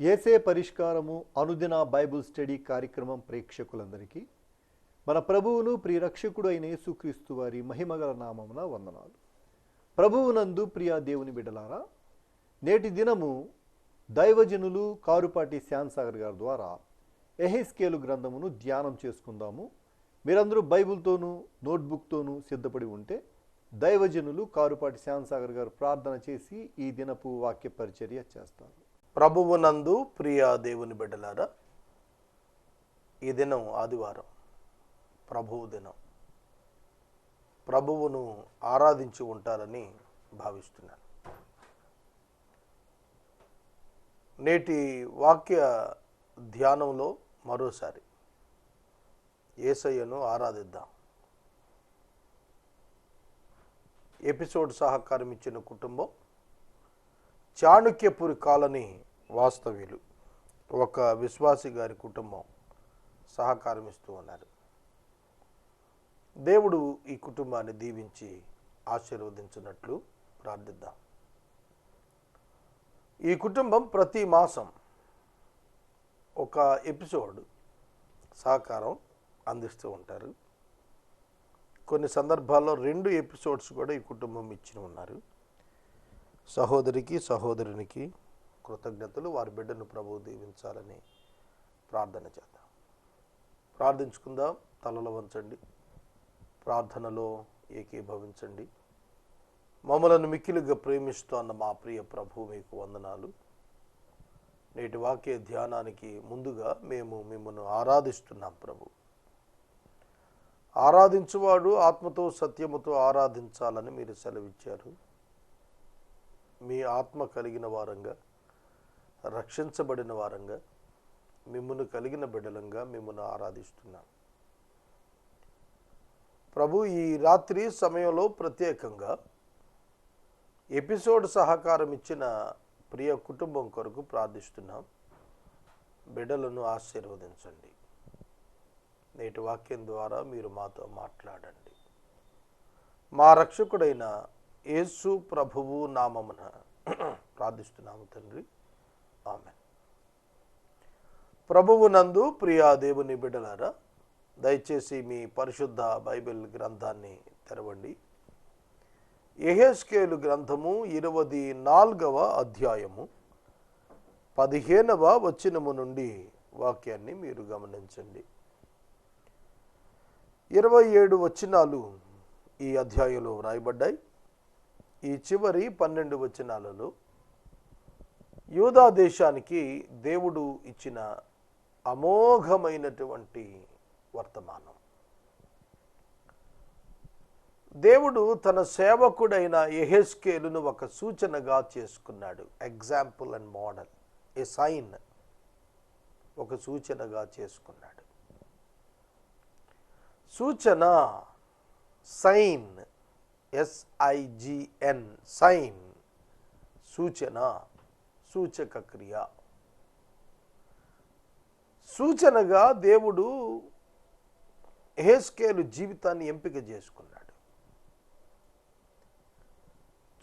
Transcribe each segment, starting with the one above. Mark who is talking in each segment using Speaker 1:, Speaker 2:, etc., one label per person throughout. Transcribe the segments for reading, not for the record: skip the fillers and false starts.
Speaker 1: ఏసే పరిష్కారము అనుదిన Bible study కార్యక్రమం ప్రేక్షకులందరికీ మన ప్రభువును ప్రియరక్షకుడు అయిన యేసుక్రీస్తు వారి మహిమగల నామమున వందనాలు. ప్రభువునందు ప్రియ దేవుని బిడ్డలారా, నేటి దినము దైవజనులు కారుపాటి శ్యాన్సాగర్ గారి ద్వారా ఎహెస్కేలు గ్రంథమును ధ్యానం చేసుకుందాము. మీరందరూ బైబిల్తోనూ నోట్బుక్తోనూ సిద్ధపడి ఉంటే దైవజనులు కారుపాటి శ్యాన్సాగర్ గారు ప్రార్థన చేసి ఈ దినపు వాక్య పరిచర్య చేస్తారు.
Speaker 2: ప్రభువునందు ప్రియ దేవుని బిడ్డలారా, ఈ దినం ఆదివారం, ప్రభువు దినం. ప్రభువును ఆరాధించి ఉంటారని భావిస్తున్నాను. నేటి వాక్య ధ్యానంలో మరోసారి యేసయ్యను ఆరాధిద్దాం. ఎపిసోడ్ సహకారం ఇచ్చిన కుటుంబం చాణుక్యపురి కాలనీ వాస్తవ్యులు, ఒక విశ్వాసి గారి కుటుంబం సహకారం ఇస్తూ ఉన్నారు. దేవుడు ఈ కుటుంబాన్ని దీవించి ఆశీర్వదించినట్లు ప్రార్థిద్దాం. ఈ కుటుంబం ప్రతి మాసం ఒక ఎపిసోడ్ సహకారం అందిస్తూ ఉంటారు. కొన్ని సందర్భాల్లో 2 ఎపిసోడ్స్ కూడా ఈ కుటుంబం ఇచ్చి ఉన్నారు. సహోదరికి సహోదరునికి కృతజ్ఞతలు. వారి బిడ్డను ప్రభువు దీవించాలని ప్రార్థన చేద్దాం. ప్రార్థించుకుందాం. తలలో వంచండి, ప్రార్థనలో ఏకీభవించండి. మమ్మలను మిక్కిలిగా ప్రేమిస్తున్న మా ప్రియ ప్రభు, మీకు వందనాలు. నేటి వాక్య ధ్యానానికి ముందుగా మేము మిమ్మల్ని ఆరాధిస్తున్నాం ప్రభు. ఆరాధించువాడు ఆత్మతో సత్యముతో ఆరాధించాలని మీరు సెలవిచ్చారు. మీ ఆత్మ కలిగిన వారంగా, రక్షించబడిన వారంగా, మిమ్మల్ని కలిగిన బిడ్డలంగా మిమ్మల్ని ఆరాధిస్తున్నాం ప్రభు. ఈ రాత్రి సమయంలో ప్రత్యేకంగా ఎపిసోడ్ సహకారం ఇచ్చిన ప్రియ కుటుంబం కొరకు ప్రార్థిస్తున్నాం. బిడ్డలను ఆశీర్వదించండి. నేటి వాక్యం ద్వారా మీరు మాతో మాట్లాడండి. మా రక్షకుడైన యేసు ప్రభువు నామమున ప్రార్థిస్తున్నాము తండ్రి, ఆమేన్. ప్రభువు నందు ప్రియా దేవుని బిడ్డలారా, దయచేసి మీ పరిశుద్ధ బైబిల్ గ్రంథాన్ని తెరవండి. యెహెజ్కేలు గ్రంథము 24వ అధ్యాయము 15వ వచనము నుండి వాక్యాన్ని మీరు గమనించండి. 27 వచనాలు ఈ అధ్యాయంలో వ్రాయబడ్డాయి. ఈ చివరి 12 వచనాలలో యూదా దేశానికి దేవుడు ఇచ్చిన అమోఘమైనటువంటి వర్తమానం. దేవుడు తన సేవకుడైన యెహెజ్కేలును ఒక సూచనగా చేసుకున్నాడు. Example and model, a sign, ఒక సూచనగా చేసుకున్నాడు. సూచన, సైన్, SIGN, సైన్, సూచన, సూచక క్రియ. సూచనగా దేవుడు యెహెజ్కేలు జీవితాన్ని ఎంపిక చేసుకున్నాడు.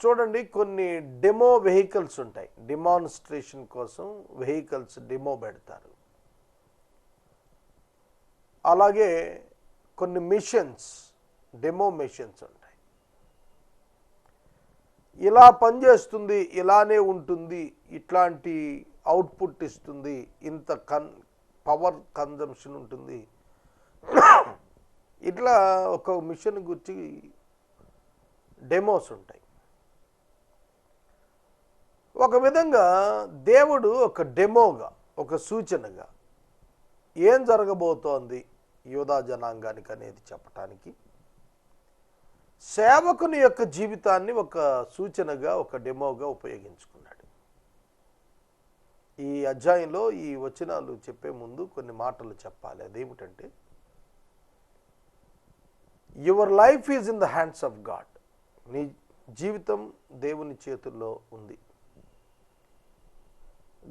Speaker 2: చూడండి, కొన్ని డెమో వెహికల్స్ ఉంటాయి. డెమాన్స్ట్రేషన్ కోసం వెహికల్స్ డెమో పెడతారు. అలాగే కొన్ని మిషన్స్, డెమో మిషన్స్ ఉంటాయి. ఇలా పనిచేస్తుంది, ఇలానే ఉంటుంది, ఇట్లాంటి అవుట్పుట్ ఇస్తుంది, ఇంత పవర్ కన్జంప్షన్ ఉంటుంది, ఇట్లా ఒక మిషన్ గురించి డెమోస్ ఉంటాయి. ఒక విధంగా దేవుడు ఒక డెమోగా, ఒక సూచనగా ఏం జరగబోతోంది యూదా జనాంగానికి అనేది చెప్పటానికి సేవకుని యొక్క జీవితాన్ని ఒక సూచనగా, ఒక డెమోగా ఉపయోగించుకున్నాడు. ఈ అధ్యాయంలో ఈ వచనాలు చెప్పే ముందు కొన్ని మాటలు చెప్పాలి. అదేమిటంటే, your life is in the hands of God. నీ జీవితం దేవుని చేతుల్లో ఉంది.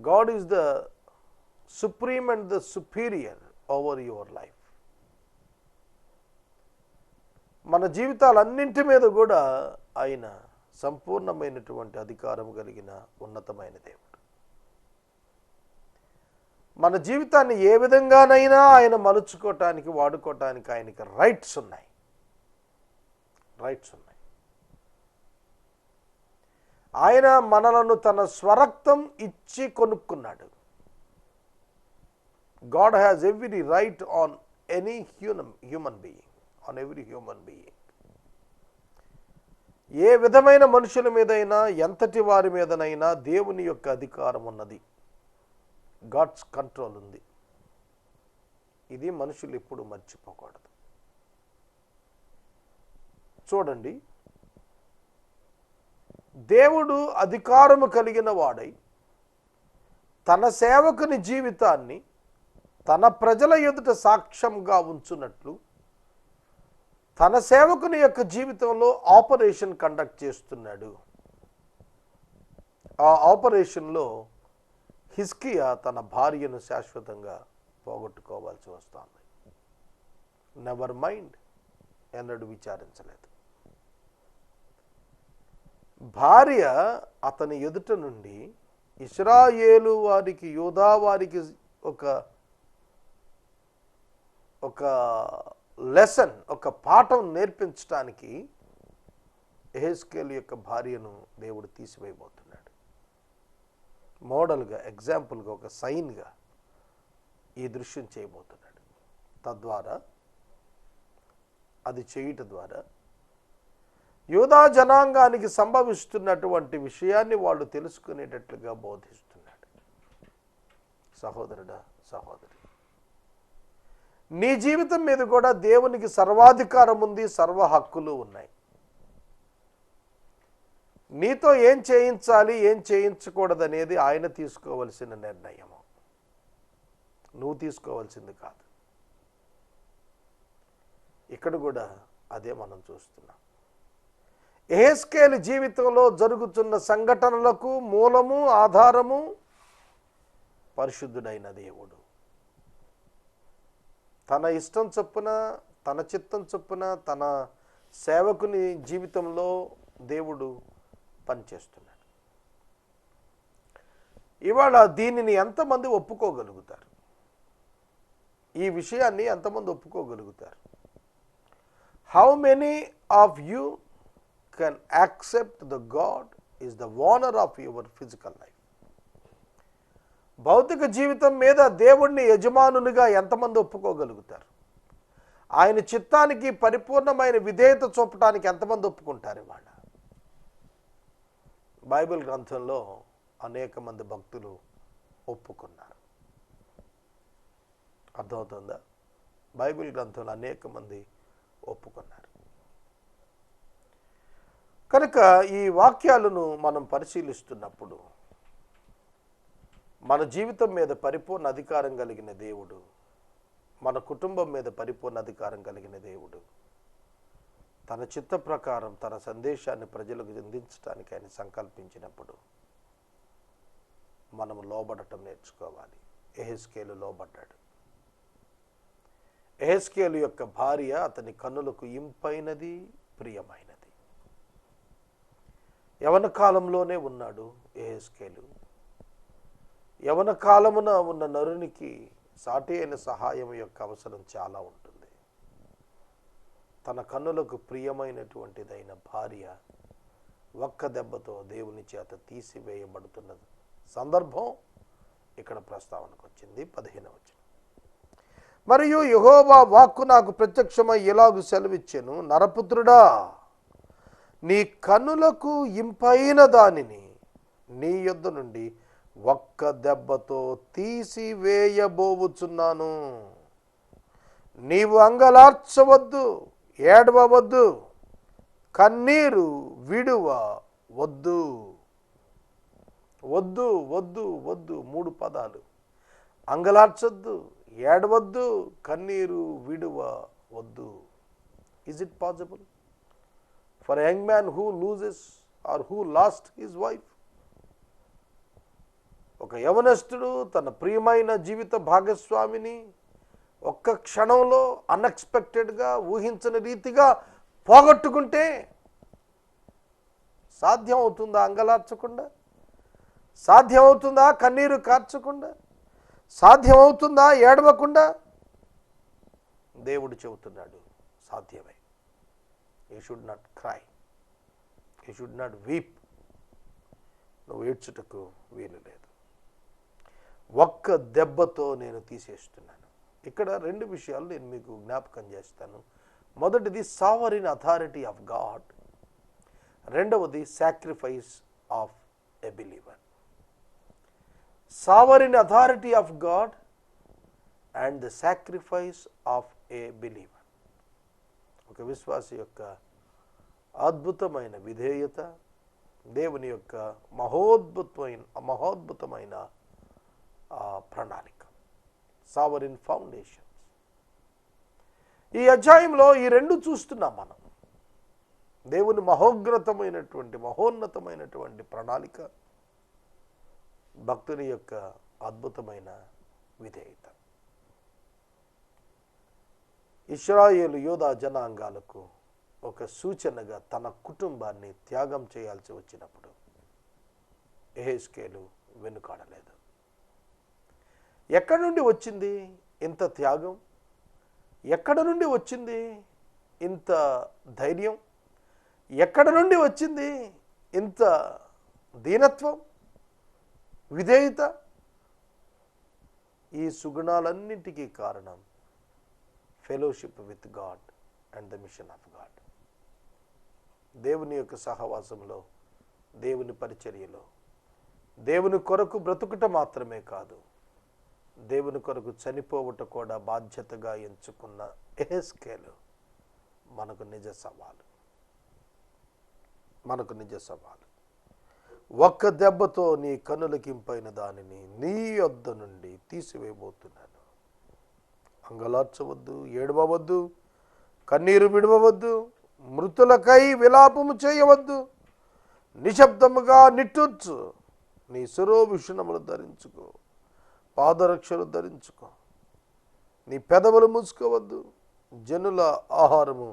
Speaker 2: God is the supreme and the superior over your life. మన జీవితాలన్నింటి మీద కూడా ఆయన సంపూర్ణమైనటువంటి అధికారం కలిగిన ఉన్నతమైన దేవుడు. మన జీవితాన్ని ఏ విధంగానైనా ఆయన మలుచుకోవటానికి, వాడుకోవటానికి ఆయనకి రైట్స్ ఉన్నాయి. ఆయన మనలను తన స్వరక్తం ఇచ్చి కొనుక్కున్నాడు. God has every right on any human being, on every human being. ఏ విధమైన మనుషుల మీదైనా, ఎంతటి వారి మీదనైనా దేవుని యొక్క అధికారం ఉన్నది. గాడ్స్ కంట్రోల్ ఉంది. ఇది మనుషులు ఎప్పుడు మర్చిపోకూడదు. చూడండి, దేవుడు అధికారము కలిగిన వాడై తన సేవకుని జీవితాన్ని తన ప్రజల ఎదుట సాక్ష్యంగా ఉంచున్నట్లు తన సేవకుని యొక్క జీవితంలో ఆపరేషన్ కండక్ట్ చేస్తున్నాడు. ఆ ఆపరేషన్లో హిజ్కియా తన భార్యను శాశ్వతంగా పోగొట్టుకోవాల్సి వస్తుంది. నెవర్ మైండ్, ఎన్నడూ విచారించలేదు. భార్య అతని ఎదుట నుండి ఇశ్రాయేలు వారికి, యూదా వారికి ఒక లెసన్, ఒక పాఠం నేర్పించడానికి యెహెజ్కేలు యొక్క భార్యను దేవుడు తీసివేయబోతున్నాడు. మోడల్గా, ఎగ్జాంపుల్గా, ఒక సైన్గా ఈ దృశ్యం చేయబోతున్నాడు. తద్వారా, అది చేయటం ద్వారా యూదా జనాంగానికి సంభవిస్తున్నటువంటి విషయాన్ని వాళ్ళు తెలుసుకునేటట్లుగా బోధిస్తున్నాడు. సహోదరుడా, సహోదరి, నీ జీవితం మీద కూడా దేవునికి సర్వాధికారం ఉంది, సర్వ హక్కులు ఉన్నాయి. నీతో ఏం చేయించాలి, ఏం చేయించకూడదనేది ఆయన తీసుకోవలసిన నిర్ణయము, నువ్వు తీసుకోవాల్సింది కాదు. ఇక్కడ కూడా అదే మనం చూస్తున్నాం. యెహెజ్కేలు జీవితంలో జరుగుతున్న సంఘటనలకు మూలము, ఆధారము పరిశుద్ధుడైన దేవుడు. తన ఇష్టం చొప్పున, తన చిత్తం చొప్పున, తన సేవకుని జీవితంలో దేవుడు పనిచేస్తున్నాడు. ఇవాళ దీనిని ఎంతమంది ఒప్పుకోగలుగుతారు? ఈ విషయాన్ని ఎంతమంది ఒప్పుకోగలుగుతారు? How many of you can accept the God is the owner of your physical life? భౌతిక జీవితం మీద దేవుణ్ణి యజమానునిగా ఎంతమంది ఒప్పుకోగలుగుతారు? ఆయన చిత్తానికి పరిపూర్ణమైన విధేయత చూపడానికి ఎంతమంది ఒప్పుకుంటారు? ఇవాళ బైబిల్ గ్రంథంలో అనేక మంది భక్తులు ఒప్పుకున్నారు. అర్థమవుతుందా? బైబిల్ గ్రంథంలో అనేక మంది ఒప్పుకున్నారు. కనుక ఈ వాక్యాలను మనం పరిశీలిస్తున్నప్పుడు మన జీవితం మీద పరిపూర్ణ అధికారం కలిగిన దేవుడు, మన కుటుంబం మీద పరిపూర్ణ అధికారం కలిగిన దేవుడు, తన చిత్త ప్రకారం తన సందేశాన్ని ప్రజలకు అందించడానికి ఆయన సంకల్పించినప్పుడు మనము లోబడటం నేర్చుకోవాలి. యెహెజ్కేలు లోబడ్డాడు. యెహెజ్కేలు యొక్క భార్య అతని కన్నులకు ఇంపైనది, ప్రియమైనది. యవన కాలంలోనే ఉన్నాడు యెహెజ్కేలు. యవన కాలమున ఉన్న నరునికి సాటి అయిన సహాయం యొక్క అవసరం చాలా ఉంటుంది. తన కన్నులకు ప్రియమైనటువంటిదైన భార్య ఒక్క దెబ్బతో దేవుని చేత తీసివేయబడుతున్న సందర్భం ఇక్కడ ప్రస్తావనకు వచ్చింది. 15వ వచనం. మరియు యెహోవా వాక్కు నాకు ప్రత్యక్షమై ఇలాగు సెలవిచ్చెను, నరపుత్రుడా, నీ కన్నులకు ఇంపైన దానిని నీ యొద్ద నుండి ఒక్క దెబ్బతో తీసివేయబోవుచున్నాను. నీవు అంగలార్చవద్దు, ఏడవవద్దు, కన్నీరు విడువవద్దు. వద్దు, వద్దు, వద్దు, 3 పదాలు. అంగలార్చొద్దు, ఏడవద్దు, కన్నీరు విడువవద్దు. Is it possible for a young man who loses or who lost his wife? ఒక యవనస్తుడు తన ప్రియమైన జీవిత భాగస్వామిని ఒక్క క్షణంలో అన్ఎక్స్పెక్టెడ్గా, ఊహించని రీతిగా పోగొట్టుకుంటే సాధ్యం అవుతుందా అంగలార్చకుండా? సాధ్యం అవుతుందా కన్నీరు కార్చకుండా? సాధ్యమవుతుందా ఏడవకుండా? దేవుడు చెబుతున్నాడు సాధ్యమే. You should not cry, you should not వీప్. నువ్వు ఏడ్చుటకు వీలు లేదు. ఒక్క దెబ్బతో నేను తీసేస్తున్నాను. ఇక్కడ రెండు విషయాలు నేను మీకు జ్ఞాపకం చేస్తాను. మొదటిది సావరిన్ అథారిటీ ఆఫ్ గాడ్, రెండవది sacrifice of a believer. Sovereign authority of God and the sacrifice of a believer. ఒక విశ్వాసి యొక్క అద్భుతమైన విధేయత, దేవుని యొక్క మహోద్భుతమైన ప్రణాళిక, సావరిన్ ఫౌండేషన్స్. ఈ అధ్యాయంలో ఈ రెండు చూస్తున్నాం మనం. దేవుని మహోన్నతమైనటువంటి ప్రణాళిక, భక్తుని యొక్క అద్భుతమైన విధేయత. ఇశ్రాయేలు యోధా జనాంగాలకు ఒక సూచనగా తన కుటుంబాన్ని త్యాగం చేయాల్సి వచ్చినప్పుడు యెహెజ్కేలు వెనుకాడలేదు. ఎక్కడి నుండి వచ్చింది ఇంత త్యాగం? ఎక్కడ నుండి వచ్చింది ఇంత ధైర్యం? ఎక్కడ నుండి వచ్చింది ఇంత దీనత్వం, విధేయత? ఈ సుగుణాలన్నింటికీ కారణం fellowship with God and the machine of God. దేవుని యొక్క సహవాసంలో, దేవుని పరిచర్యలో, దేవుని కొరకు బ్రతుకుట మాత్రమే కాదు, దేవుని కొరకు చనిపోవుట కూడా బాధ్యతగా ఎంచుకున్న యెహెజ్కేలు మనకు నిజ సవాలు. ఒక్క దెబ్బతో నీ కన్నులకింపైన దానిని నీ యొద్ద నుండి తీసివేయబోతున్నాను. అంగలార్చవద్దు, ఏడవవద్దు, కన్నీరు విడవవద్దు, మృతులకై విలాపము చేయవద్దు, నిశ్శబ్దముగా నిట్టూర్చు. నీ శిరోభూషణములు ధరించుకో, పాదరక్షలు ధరించుకో, నీ పెదవులు మూసుకోవద్దు, జనుల ఆహారము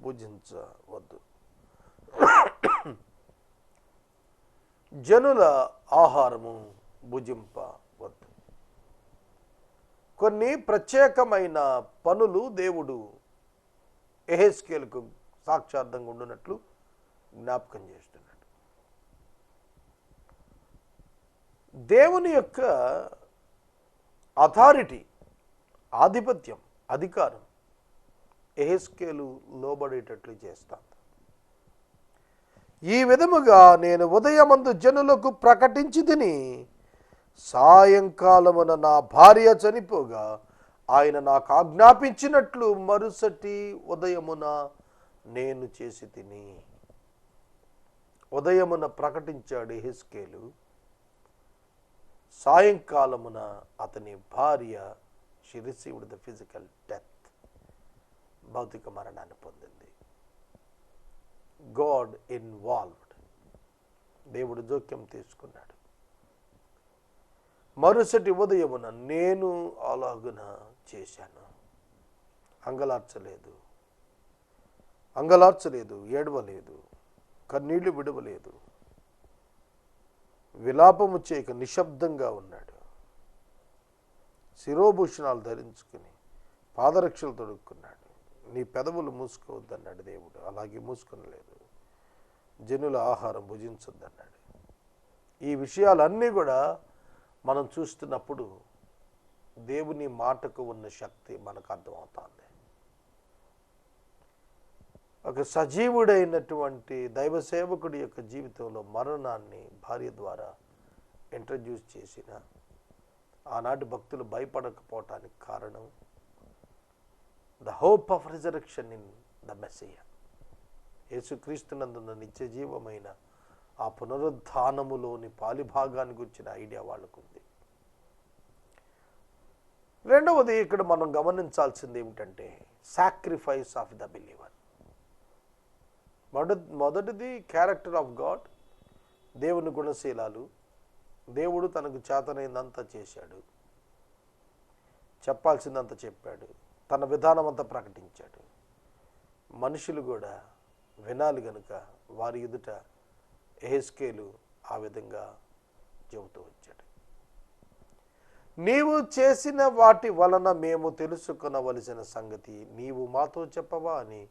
Speaker 2: భుజించవద్దు. భుజింపవద్దు. కొన్ని ప్రత్యేకమైన పనులు దేవుడు యెహెజ్కేలుకు సాక్షార్థంగా ఉండునట్లు జ్ఞాపకం చేస్తున్నాడు. దేవుని యొక్క అథారిటీ, ఆధిపత్యం, అధికారం యెహెజ్కేలు లోబడేటట్లు చేస్తాను. ఈ విధముగా నేను ఉదయమందు జనులకు ప్రకటించి తిని, సాయంకాలమున నా భార్య చనిపోగా ఆయన నాకు ఆజ్ఞాపించినట్లు మరుసటి ఉదయమున నేను చేసి తిని. ఉదయమున ప్రకటించాడు యెహెజ్కేలు, సాయంకాలమున అతని భార్య she received the physical death, భౌతిక మరణాన్ని పొందింది. గాడ్ ఇన్వాల్వ్డ్, దేవుడు జోక్యం తీసుకున్నాడు. మరుసటి ఉదయమున నేను అలాగున చేశాను. అంగలార్చలేదు, ఏడవలేదు, కన్నీళ్లు విడవలేదు, విలాపము చేయక నిశ్శబ్దంగా ఉన్నాడు. శిరోభూషణాలు ధరించుకుని పాదరక్షలు తొడుక్కున్నాడు. నీ పెదవులు మూసుకోవద్దన్నాడు దేవుడు, అలాగే మూసుకునలేదు. జనుల ఆహారం భుజించొద్దన్నాడు. ఈ విషయాలన్నీ కూడా మనం చూస్తున్నప్పుడు దేవుని మాటకు ఉన్న శక్తి మనకు అర్థమవుతుంది. ఒక సజీవుడైనటువంటి దైవ సేవకుడి యొక్క జీవితంలో మరణాన్ని భార్య ద్వారా ఇంట్రడ్యూస్ చేసిన ఆనాటి భక్తులు భయపడకపోవటానికి కారణం the hope of resurrection in the Messiah. యేసుక్రీస్తునందున్న నిత్య జీవమైన ఆ పునరుద్ధానములోని పాలిభాగానికి వచ్చిన ఐడియా వాళ్ళకు ఉంది. రెండవది ఇక్కడ మనం గమనించాల్సింది ఏమిటంటే సాక్రిఫైస్ ఆఫ్ ద బిలీవర్. మొదటిది క్యారెక్టర్ ఆఫ్ గాడ్, దేవుని గుణశీలాలు. దేవుడు తనకు చేతనైందంతా చేశాడు, చెప్పాల్సిందంతా చెప్పాడు, తన విధానం అంతా ప్రకటించాడు. మనుషులు కూడా వినాలి గనుక వారి ఎదుట యెహెజ్కేలు ఆ విధంగా చెబుతూ వచ్చాడు. నీవు చేసిన వాటి వలన మేము తెలుసుకొనవలసిన సంగతి నీవు మాతో చెప్పవా అని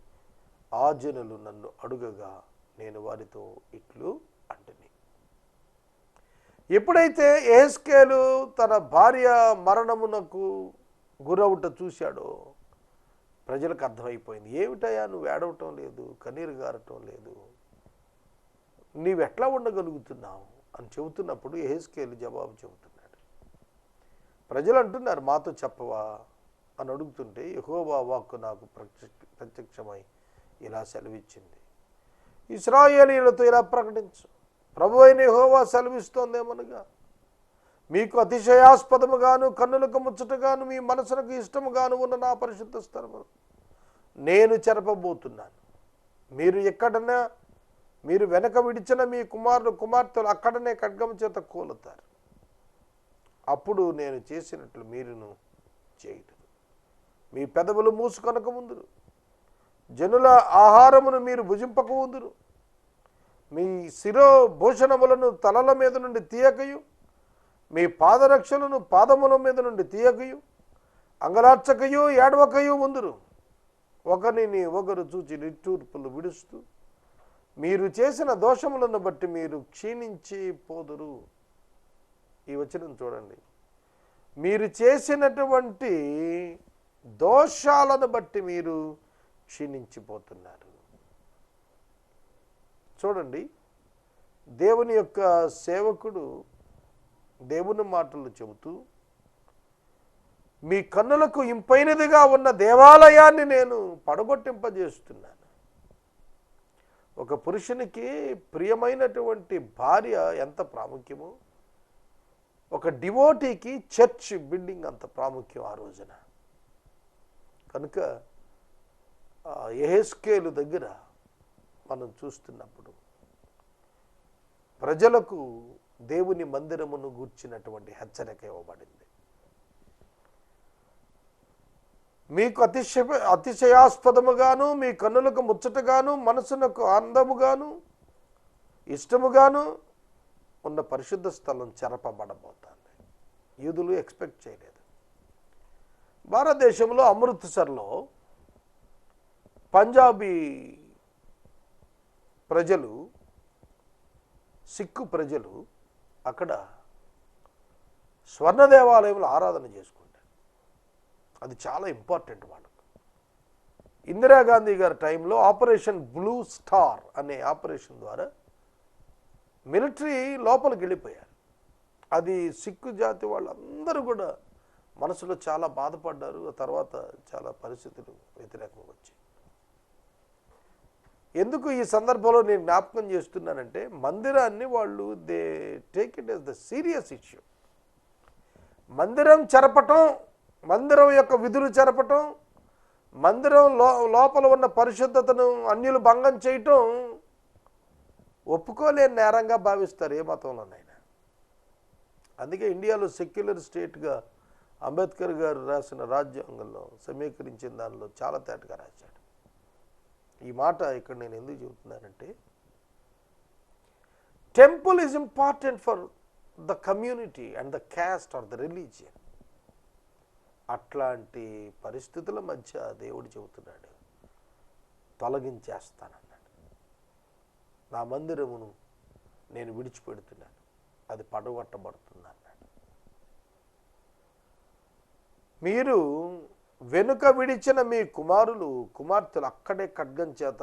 Speaker 2: ఆ జనులు నన్ను అడుగగా నేను వారితో ఇట్లు అంటిని. ఎప్పుడైతే యెహెజ్కేలు తన భార్య మరణమునకు గురవుట చూశాడో ప్రజలకు అర్థమైపోయింది. ఏమిటయ్యా నువ్వు ఏడవటం లేదు, కన్నీరు గారటం లేదు, నీవెట్లా ఉండగలుగుతున్నావు అని చెబుతున్నప్పుడు యెహెజ్కేలు జవాబు చెబుతున్నాడు. ప్రజలు అంటున్నారు మాతో చెప్పవా అని అడుగుతుంటే యెహోవా వాక్కు నాకు ప్రత్యక్షమై ఇలా సెలవిచ్చింది, ఇశ్రాయేలీయులతో ఇలా ప్రకటించు, ప్రభు అయిన యెహోవా సెలవిస్తోందేమనగా, మీకు అతిశయాస్పదముగాను కన్నులకు ముచ్చటగాను మీ మనసులకు ఇష్టముగాను ఉన్న నా పరిశుద్ధ స్థలము నేను చెరపబోతున్నాను. మీరు ఎక్కడన్నా మీరు వెనక విడిచిన మీ కుమార్తెలు అక్కడనే ఖడ్గము చేత కూలుతారు. అప్పుడు నేను చేసినట్లు మీరును చేయుదురు. మీ పెదవులు మూసుకొనక ముందురు, జనుల ఆహారమును మీరు భుజింపక ఉందురు, మీ శిరోభూషణములను తలల మీద నుండి తీయకయు, మీ పాదరక్షలను పాదముల మీద నుండి తీయకయు, అంగలార్చకయు ఏడవకయు ఉందురు. ఒకరిని ఒకరు చూచి నిట్టూర్పులు విడుస్తూ మీరు చేసిన దోషములను బట్టి మీరు క్షీణించి పోదురు. ఈ వచనం చూడండి, మీరు చేసినటువంటి దోషాలను బట్టి మీరు క్షీణించిపోతున్నారు. చూడండి, దేవుని యొక్క సేవకుడు దేవుని మాటలు చెబుతూ మీ కన్నులకు ఇంపైనదిగా ఉన్న దేవాలయాన్ని నేను పడగొట్టింపజేస్తున్నాను. ఒక పురుషునికి ప్రియమైనటువంటి భార్య ఎంత ప్రాముఖ్యమో, ఒక డివోటీకి చర్చ్ బిల్డింగ్ అంత ప్రాముఖ్యం ఆ రోజున. కనుక యెహెజ్కేలు దగ్గర మనం చూస్తున్నప్పుడు ప్రజలకు దేవుని మందిరమును గూర్చినటువంటి హెచ్చరిక ఇవ్వబడింది. మీకు అతిశయాస్పదముగాను మీ కన్నులకు ముచ్చటగాను మనసునకు అందముగాను ఇష్టముగాను ఉన్న పరిశుద్ధ స్థలం చెరపబడబోతుంది. యూదులు ఎక్స్పెక్ట్ చేయలేదు. భారతదేశంలో అమృత్సర్లో పంజాబీ ప్రజలు, సిక్కు ప్రజలు అక్కడ స్వర్ణ దేవాలయంలో ఆరాధన చేసుకుంటారు. అది చాలా ఇంపార్టెంట్ వాళ్ళకు. ఇందిరాగాంధీ గారి టైంలో ఆపరేషన్ బ్లూ స్టార్ అనే ఆపరేషన్ ద్వారా మిలిటరీ లోపలికి వెళ్ళిపోయారు. అది సిక్కు జాతి వాళ్ళందరూ కూడా మనసులో చాలా బాధపడ్డారు. ఆ తర్వాత చాలా పరిస్థితులు వ్యతిరేకంగా వచ్చాయి. ఎందుకు ఈ సందర్భంలో నేను జ్ఞాపకం చేస్తున్నానంటే, మందిరాన్ని వాళ్ళు they take it as the serious issue. మందిరం చెరపటం, మందిరం యొక్క విధులు చెరపటం, మందిరం లోపల ఉన్న పరిశుద్ధతను అన్యులు భంగం చేయటం ఒప్పుకోలేని నేరంగా భావిస్తారు ఏ మతంలోనైనా. అందుకే ఇండియాలో సెక్యులర్ స్టేట్గా అంబేద్కర్ గారు రాసిన రాజ్యాంగంలో సమీకరించిన దానిలో చాలా తేటగా రాశాడు. ఈ మాట ఇక్కడ నేను ఎందుకు చెబుతున్నానంటే, temple is important for the community and the caste or the religion. అట్లాంటి పరిస్థితుల మధ్య దేవుడు చెబుతున్నాడు, తొలగించేస్తానన్నాడు. నా మందిరమును నేను విడిచిపెడుతున్నాను, అది పడగొట్టబడుతుంది అన్నాడు. మీరు వెనుక విడిచిన మీ కుమార్తెలు అక్కడే ఖడ్గం చేత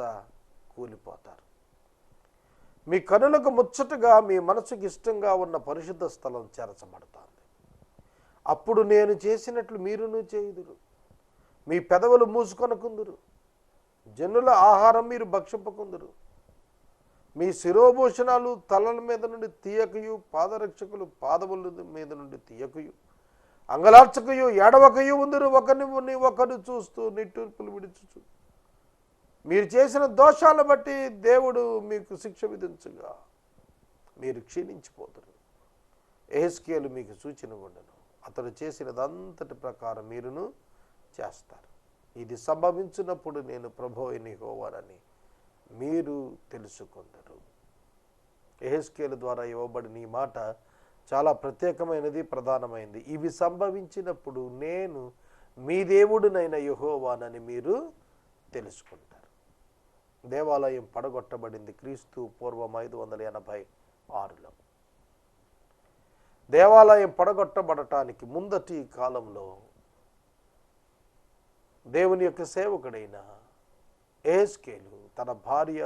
Speaker 2: కూలిపోతారు. మీ కనులకు ముచ్చటగా మీ మనసుకు ఇష్టంగా ఉన్న పరిశుద్ధ స్థలం చేర్చబడుతుంది. అప్పుడు నేను చేసినట్లు మీరును చేయుదురు. మీ పెదవులు మూసుకొనకుందురు, జనుల ఆహారం మీరు భక్షింపకుందురు. మీ శిరోభూషణాలు తలల మీద నుండి తీయకయు, పాదరక్షకులు పాదముల మీద నుండి తీయకయు, అంగలార్చకయు ఏడవకయు ఉందరు. ఒకరిని ఒకరు చూస్తూ నిట్టూర్పులు విడుచుచు మీరు చేసిన దోషాలను బట్టి దేవుడు మీకు శిక్ష విధించగా మీరు క్షీణించిపోతారు. యెహెజ్కేలు మీకు సూచన ఉండను, అతడు చేసినదంతటి ప్రకారం మీరును చేస్తారు. ఇది సంభవించినప్పుడు నేను ప్రభువైన యెహోవానని మీరు తెలుసుకుందరు. యెహెజ్కేలు ద్వారా ఇవ్వబడిన ఈ మాట చాలా ప్రత్యేకమైనది, ప్రధానమైనది. ఇవి సంభవించినప్పుడు నేను మీ దేవుడునైన యెహోవానని మీరు తెలుసుకుంటారు. దేవాలయం పడగొట్టబడింది క్రీస్తు పూర్వం 586లో. దేవాలయం పడగొట్టబడటానికి ముందటి కాలంలో దేవుని యొక్క సేవకుడైన యెహెజ్కేలు తన భార్య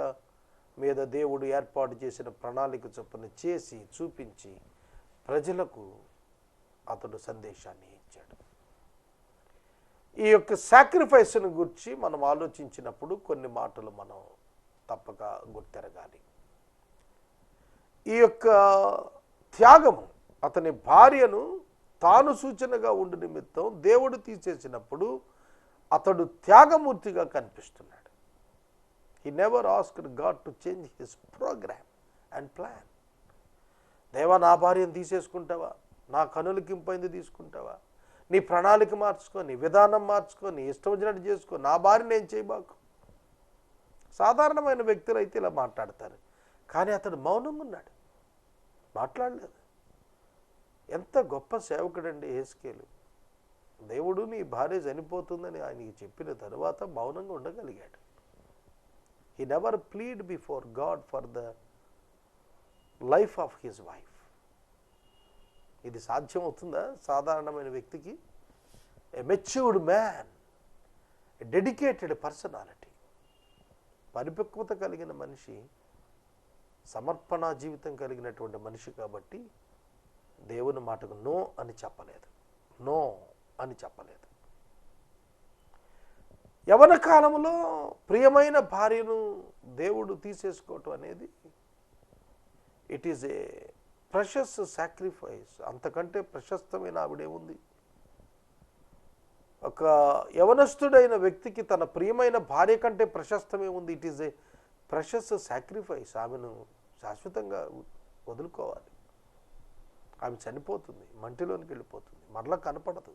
Speaker 2: మీద దేవుడు ఏర్పాటు చేసిన ప్రణాళిక చొప్పున చేసి చూపించి ప్రజలకు అతడు సందేశాన్ని ఇచ్చాడు. ఈ యొక్క సాక్రిఫైస్ను గురించి మనం ఆలోచించినప్పుడు కొన్ని మాటలు మనం తప్పక గుర్తెరగాలి. ఈ యొక్క త్యాగము, అతని భార్యను తాను సూచనగా ఉండు నిమిత్తం దేవుడు తీసేసినప్పుడు అతడు త్యాగమూర్తిగా కనిపిస్తున్నాడు. He never asked God to change his program and plan. దేవా, నా భార్యను తీసేసుకుంటావా? నా కనులకింపైంది తీసుకుంటావా? నీ ప్రణాళిక మార్చుకొని, విధానం మార్చుకొని, ఇష్టం వచ్చినట్టు చేసుకో, నా భార్యను ఏం చేయబాకు. సాధారణమైన వ్యక్తులు అయితే ఇలా మాట్లాడతారు, కానీ అతడు మౌనంగా ఉన్నాడు, మాట్లాడలేదు. ఎంత గొప్ప సేవకుడండి యెహెజ్కేలు. దేవుడు నీ భార్య చనిపోతుందని ఆయనకి చెప్పిన తరువాత మౌనంగా ఉండగలిగాడు. He never plead before God for the life of his wife. ఇది సాధ్యమవుతుందా సాధారణమైన వ్యక్తికి? ఎ matured man, a dedicated personality, పరిపక్వత కలిగిన మనిషి, సమర్పణ జీవితం కలిగినటువంటి మనిషి కాబట్టి దేవుని మాటకు నో అని చెప్పలేదు, నో అని చెప్పలేదు. యవన కాలంలో ప్రియమైన భార్యను దేవుడు తీసేసుకోవటం అనేది it is a precious sacrifice. అంతకంటే ప్రశస్తమైన ఆవిడేముంది? ఒక యవనస్తుడైన వ్యక్తికి తన ప్రియమైన భార్య కంటే ప్రశస్తమే ఉంది. It is a precious sacrifice. ఆమెను శాశ్వతంగా వదులుకోవాలి. ఆమె చనిపోతుంది, మంటిలోనికి వెళ్ళిపోతుంది, మరలా కనపడదు.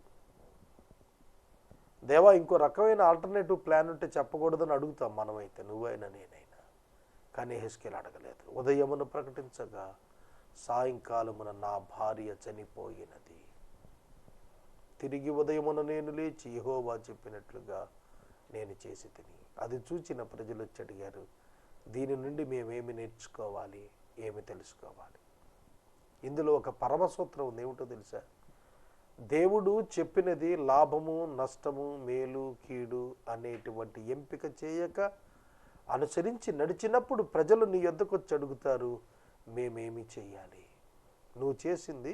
Speaker 2: దేవా, ఇంకో రకమైన ఆల్టర్నేటివ్ ప్లాన్ ఉంటే చెప్పకూడదని అడుగుతాం మనమైతే, నువ్వైనా నేనైనా. కానీ యెహెజ్కేలు అడగలేదు. ఉదయమును ప్రకటించగా సాయంకాలమున నా భార్య చనిపోయినది. తిరిగి ఉదయమున నేను లేచి యెహోవా చెప్పినట్లుగా నేను చేసి తిని. అది చూచిన ప్రజలు వచ్చి అడిగారు, దీని నుండి మేమేమి నేర్చుకోవాలి, ఏమి తెలుసుకోవాలి? ఇందులో ఒక పరమసూత్రం ఉంది. ఏమిటో తెలుసా? దేవుడు చెప్పినది లాభము, నష్టము, మేలు, కీడు అనేటువంటి ఎంపిక చేయక అనుసరించి నడిచినప్పుడు ప్రజలు నీ యొద్దకు వచ్చి అడుగుతారు, మేమేమి చెయ్యాలి? నువ్వు చేసింది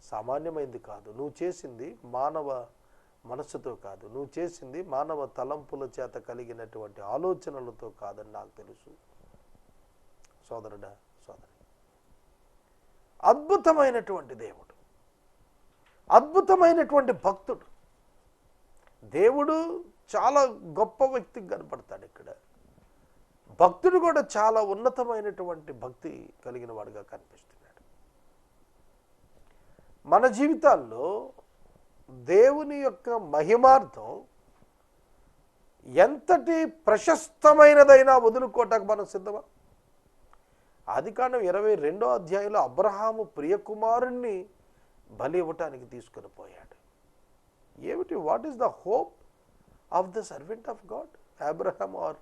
Speaker 2: సామాన్యమైంది కాదు, నువ్వు చేసింది మానవ మనస్సుతో కాదు, నువ్వు చేసింది మానవ తలంపుల చేత కలిగినటువంటి ఆలోచనలతో కాదని నాకు తెలుసు. సోదరుడా, సోదరి, అద్భుతమైనటువంటి దేవుడు, అద్భుతమైనటువంటి భక్తుడు. దేవుడు చాలా గొప్ప వ్యక్తికి కనపడతాడు ఇక్కడ. భక్తుడు కూడా చాలా ఉన్నతమైనటువంటి భక్తి కలిగిన వాడుగా కనిపిస్తున్నాడు. మన జీవితాల్లో దేవుని యొక్క మహిమార్థం ఎంతటి ప్రశస్తమైనదైనా వదులుకోవటానికి మనం సిద్ధమా? ఆదికాండం 22వ అధ్యాయంలో అబ్రహాము ప్రియకుమారుణ్ణి బలి ఇవ్వటానికి తీసుకొని పోయాడు. ఏమిటి? What is the hope of the servant of God, Abraham or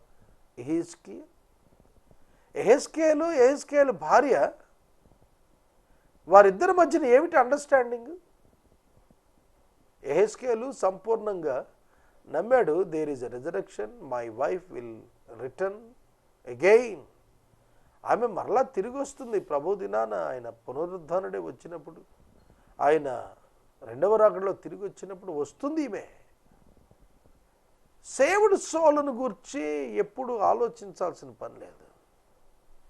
Speaker 2: యెహెజ్కేలు భార్య, వారిద్దరి మధ్యన ఏమిటి అండర్స్టాండింగ్? యెహెజ్కేలు సంపూర్ణంగా నమ్మాడు, there is a resurrection, my wife will return again. ఆమె మరలా తిరిగి వస్తుంది ప్రభు దినాన. ఆయన పునరుద్ధానుడే వచ్చినప్పుడు, ఆయన రెండవ రాకడలో తిరిగి వచ్చినప్పుడు వస్తుంది ఈమె. సేవ్డ్ సోల్ను గురించి ఎప్పుడు ఆలోచించాల్సిన పని లేదు.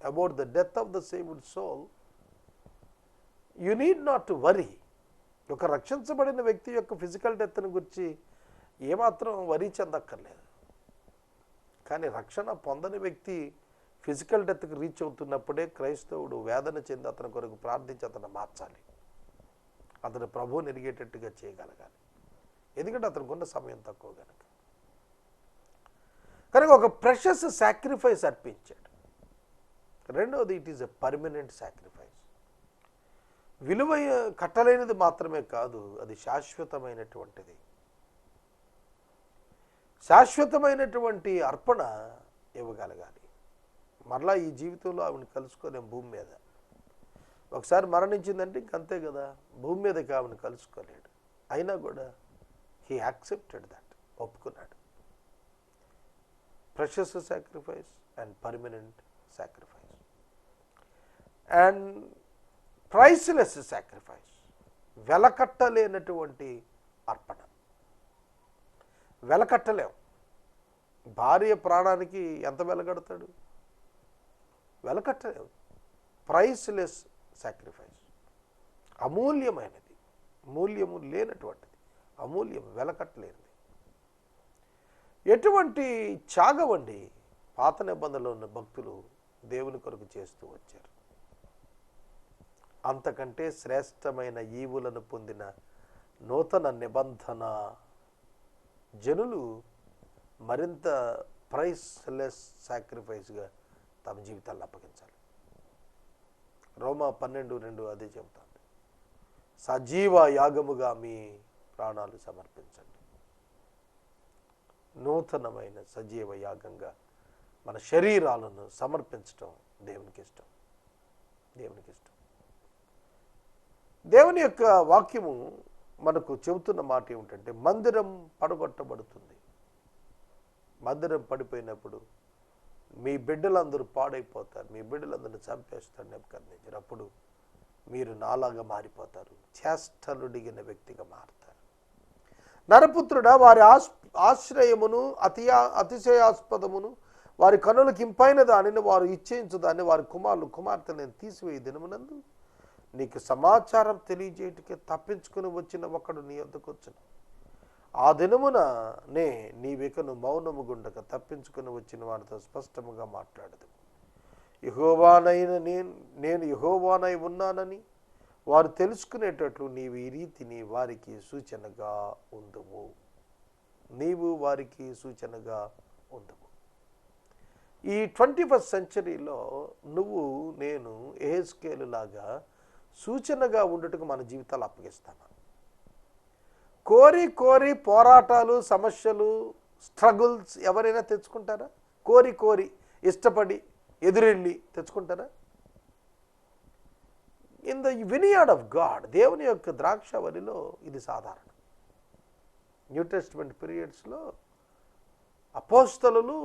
Speaker 2: About the death of the saved soul you need not to worry. ఒక రక్షించబడిన వ్యక్తి యొక్క ఫిజికల్ డెత్ను గురించి ఏమాత్రం వరీ చెందక్కర్లేదు. కానీ రక్షణ పొందని వ్యక్తి ఫిజికల్ డెత్కి రీచ్ అవుతున్నప్పుడే క్రైస్తవుడు వేదన చెంది అతని కొరకు ప్రార్థించి అతను మార్చాలి, అతను ప్రభువుని ఎరిగేటట్టుగా చేయగలగాలి. ఎందుకంటే అతనికి ఉన్న సమయం తక్కువ కనుక. ఒక ప్రెషస్ సాక్రిఫైస్ అర్పించాడు. రెండవది, it is a permanent sacrifice. విలువ కట్టలేనిది మాత్రమే కాదు, అది శాశ్వతమైనటువంటిది. శాశ్వతమైనటువంటి అర్పణ ఇవ్వగలగాలి. మరలా ఈ జీవితంలో ఆవిడని కలుసుకోలేం భూమి మీద. ఒకసారి మరణించిందంటే ఇంకంతే కదా, భూమి మీదకి ఆవిడని కలుసుకోలేడు. అయినా కూడా హీ యాక్సెప్టెడ్ దట్, ఒప్పుకున్నాడు. Precious sacrifice and permanent sacrifice and priceless sacrifice, వెలకట్టలేనటువంటి అర్పణ. వెలకట్టలేం. భార్య ప్రాణానికి ఎంత వెలకడతాడు? వెలకట్టలేం. ప్రైస్లెస్ సాక్రిఫైస్, అమూల్యమైనది, మూల్యము లేనటువంటిది, అమూల్యం, వెలకట్టలేనిది. ఎటువంటి త్యాగం అండి పాత నిబంధనలో ఉన్న భక్తులు దేవుని కొరకు చేస్తూ వచ్చారు. అంతకంటే శ్రేష్టమైన ఈవులను పొందిన నూతన నిబంధన జనులు మరింత ప్రైస్లెస్ సాక్రిఫైస్గా తమ జీవితాలను అప్పగించాలి. రోమా 12:2 అదే చెబుతుంది. సజీవ యాగముగా మీ ప్రాణాలు సమర్పించండి. నూతనమైన సజీవ యాగంగా మన శరీరాలను సమర్పించటం దేవునికి ఇష్టం. దేవునికి ఇష్టం. దేవుని యొక్క వాక్యము మనకు చెబుతున్న మాట ఏమిటంటే, మందిరం పడగొట్టబడుతుంది. మందిరం పడిపోయినప్పుడు మీ బిడ్డలందరూ పాడైపోతారు, మీ బిడ్డలందరినీ చంపేస్తారు నెబుకద్నెజరు. అప్పుడు మీరు నాలాగా మారిపోతారు, చేష్టలుడిగిన వ్యక్తిగా మారుతారు. నరపుత్రుడా, వారి ఆశ్రయమును అతిశయాస్పదమును వారి కనులకు ఇంపైన దానిని వారు ఇచ్చేయించు దాన్ని వారి కుమారులు కుమార్తెలను తీసివేయి దినమునందు నీకు సమాచారం తెలియజేయటికే తప్పించుకుని వచ్చిన ఒకడు నీ వద్దకు వచ్చును. ఆ దినమున నీవికను మౌనము గుండక తప్పించుకుని వచ్చిన వారితో స్పష్టముగా మాట్లాడదు. నేను యెహోవానై ఉన్నానని వారు తెలుసుకునేటట్లు నీవు ఈ రీతిని వారికి సూచనగా ఉందుము. నీవు వారికి సూచనగా ఉందుము. ఈ 21st సెంచరీలో నువ్వు నేను యెహెజ్కేలు లాగా సూచనగా ఉండటకు మన జీవితాలు అప్పగిస్తామా? కోరి కోరి పోరాటాలు, సమస్యలు, స్ట్రగుల్స్ ఎవరైనా తెచ్చుకుంటారా? కోరి కోరి ఇష్టపడి ఎదురెళ్ళి తెచ్చుకుంటారా? ఇన్ ద వినియార్డ్ ఆఫ్ గాడ్, దేవుని యొక్క ద్రాక్షవల్లిలో ఇది సాధారణం. న్యూ టెస్ట్మెంట్ పీరియడ్స్లో అపోస్తలులు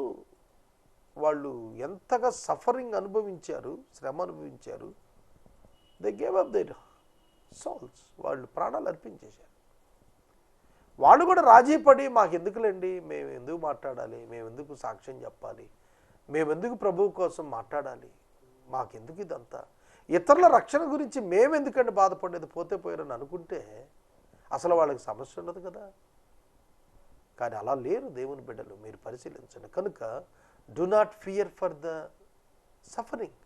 Speaker 2: వాళ్ళు ఎంతగా సఫరింగ్ అనుభవించారు, శ్రమ అనుభవించారు. They gave up their souls, వాళ్ళు ప్రాణాలు అర్పించేశారు. వాళ్ళు కూడా రాజీ పడి మాకెందుకులేండి, మేము ఎందుకు మాట్లాడాలి, మేము ఎందుకు సాక్ష్యం చెప్పాలి, మేమెందుకు ప్రభువు కోసం మాట్లాడాలి, మాకెందుకు ఇదంతా, ఇతరుల రక్షణ గురించి మేమెందుకండి బాధపడేది, పోతే పోయారని అనుకుంటే అసలు వాళ్ళకి సమస్య ఉండదు కదా. కానీ అలా లేరు దేవుని బిడ్డలు, మీరు పరిశీలించండి. కనుక do not fear for the suffering.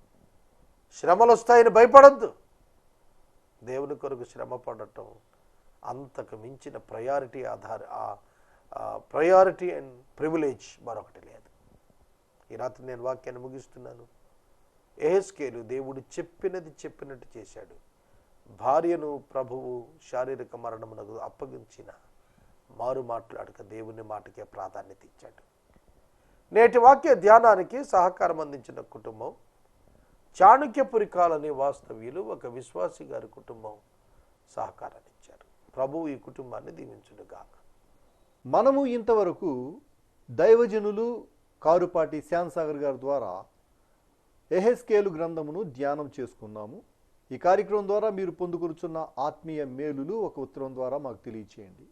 Speaker 2: శ్రమలు వస్తాయని భయపడద్దు. దేవుని కొరకు శ్రమ పడటం అంతకు మించిన ప్రయారిటీ అండ్ ప్రివిలేజ్ మరొకటి లేదు. ఈ రాత్రి నేను వాక్యాన్ని ముగిస్తున్నాను. యెహెజ్కేలు దేవుడు చెప్పినట్టు చేశాడు. భార్యను ప్రభువు శారీరక మరణమునకు అప్పగించిన మారు మాట్లాడక దేవుని మాటకే ప్రాధాన్యత ఇచ్చాడు. నేటి వాక్య ధ్యానానికి సహకారం అందించిన కుటుంబం చాణక్యపురి కాలనీ వాస్తవ్యులు ఒక విశ్వాసి గారి కుటుంబం సహకారాన్ని ఇచ్చారు. ప్రభువు ఈ కుటుంబాన్ని దీవించునుగాక.
Speaker 1: మనము ఇంతవరకు దైవజనులు కారుపాటి శ్యామ్సాగర్ గారి ద్వారా యెహెజ్కేలు గ్రంథమును ధ్యానం చేసుకున్నాము. ఈ కార్యక్రమం ద్వారా మీరు పొందుకొనుచున్న ఆత్మీయ మేలులు ఒక ఉత్తరం ద్వారా మాకు తెలియచేయండి.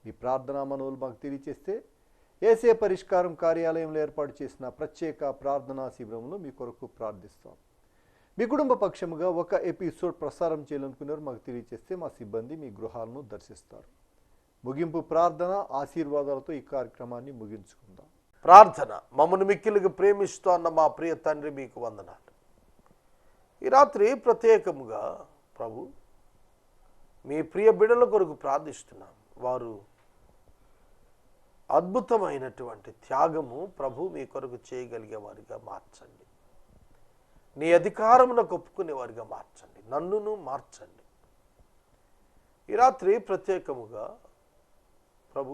Speaker 1: మీ ప్రార్థనా మనవులు మాకు తెలియచేస్తే ఏసే పరిష్కారం కార్యాలయంలో ఏర్పాటు చేసిన ప్రత్యేక ప్రార్థనా శిబిరంలో మీ కొరకు ప్రార్థిస్తాం. మీ కుటుంబ పక్షముగా ఒక ఎపిసోడ్ ప్రసారం చేయాలనుకున్నారు మాకు తెలియచేస్తే మా సిబ్బంది మీ గృహాలను దర్శిస్తారు. ముగింపు ప్రార్థన ఆశీర్వాదాలతో ఈ కార్యక్రమాన్ని ముగించుకుందాం.
Speaker 2: ప్రార్థన. మమ్మల్ని మిక్కిలిగా ప్రేమిస్తూ అన్న మా ప్రియ తండ్రి, మీకు వందనాలు. ఈ రాత్రి ప్రత్యేకముగా ప్రభు మీ ప్రియ బిడ్డల కొరకు ప్రార్థిస్తున్నాం. వారు అద్భుతమైనటువంటి త్యాగము ప్రభు మీ కొరకు చేయగలిగే వారిగా మార్చండి. నీ అధికారమునకు ఒప్పుకునే వారిగా మార్చండి. నన్నును మార్చండి. ఈ రాత్రి ప్రత్యేకముగా ప్రభు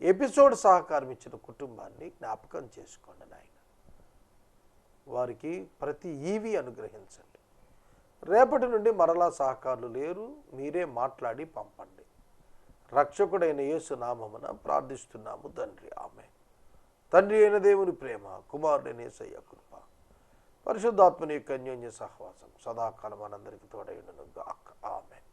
Speaker 2: ఎపిసోడ్ సహకారం ఇచ్చిన కుటుంబాన్ని జ్ఞాపకం చేసుకోండి నాయన. వారికి ప్రతి ఈవి అనుగ్రహించండి. రేపటి నుండి మరలా సహకారులు లేరు, మీరే మాట్లాడి పంపండి. రక్షకుడైన యేసు నామమున ప్రార్థిస్తున్నాము తండ్రి, ఆమేన్. తండ్రి అయిన దేవుని ప్రేమ, కుమారుడైన యేసయ్య కృప, పరిశుద్ధాత్మని యొక్క అన్యోన్య సహవాసం సదాకాలం మనందరికీ తోడైండును గాక. ఆమేన్.